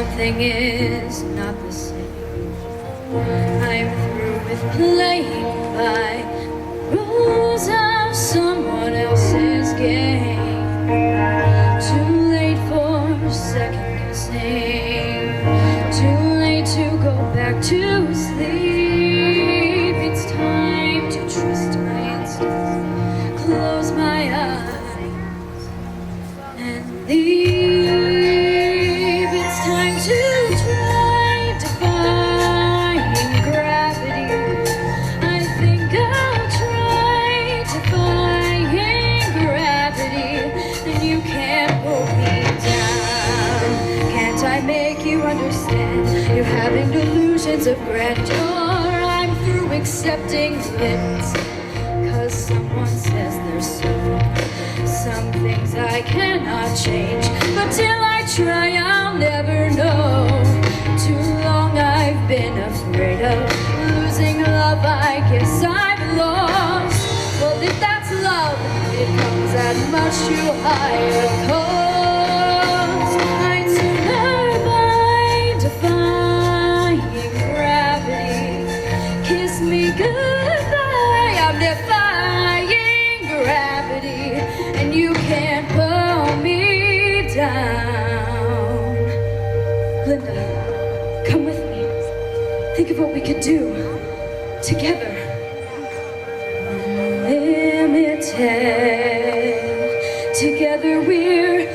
Something is not the same. I'm through with playing by rules of someone else's game. Too late for second guessing. Too late to go back to sleep. It's time to trust my instincts. Close my eyes and leave. It's time to try defying gravity. I think I'll try defying gravity, and you can't pull me down. Can't I make you understand? You're having delusions of grandeur. I'm through accepting limits, 'cause someone says there's some things I cannot change. But till I try, I'll never know. Too long I've been afraid of losing love. I guess I've lost. Well, if that's love, it comes at much too high a cost. I'd sooner by defying gravity. Kiss me goodbye. I'm defying gravity, and you can't pull me down. Linda, come with me. Think of what we could do together. Unlimited. Together we're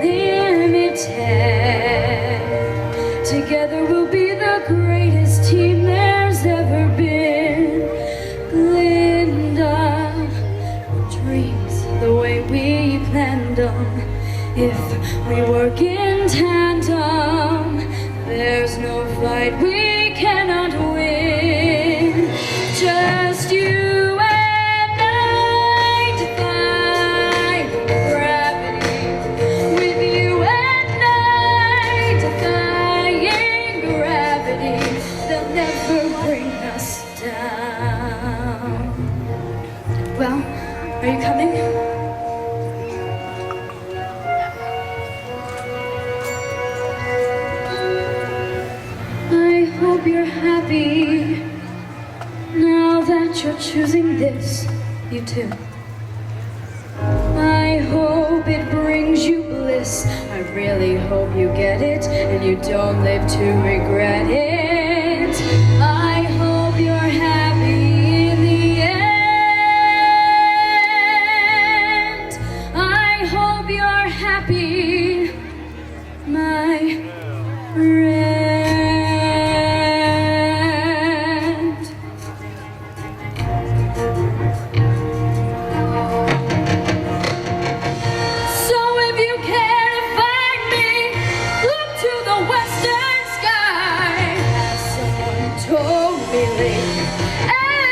unlimited. Together we'll be the greatest team there's ever been. Linda, dreams the way we planned them. If we work in tandem, there's no fight we cannot win. Just you and I defy gravity. With you and I defying gravity, they'll never bring us down. Well, are you coming? I hope you're happy now that you're choosing this, you too. I hope it brings you bliss. I really hope you get it and you don't live to regret it. I hope you're happy in the end. I hope you're happy, my friend.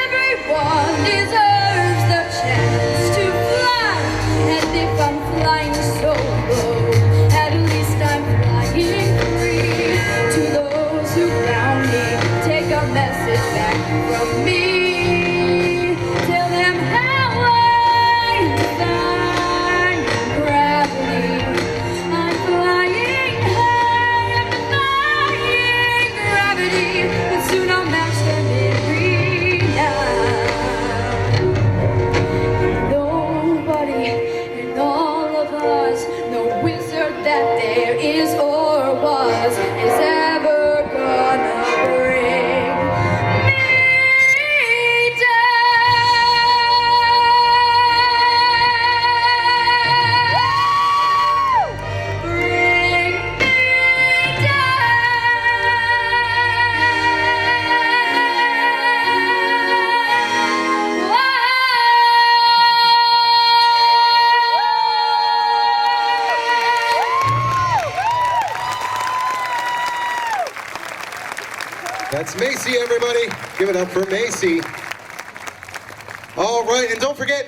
Everyone deserves the chance to fly, and if I'm flying solo, at least I'm flying free. To those who ground me, take a message back from me. Tell them how I defy gravity. I'm flying high, I'm defying gravity, but soon I'll match them in. That there is or was is ever gonna bring me down. Bring me That's Macy, everybody. Give it up for Macy. All right, and don't forget,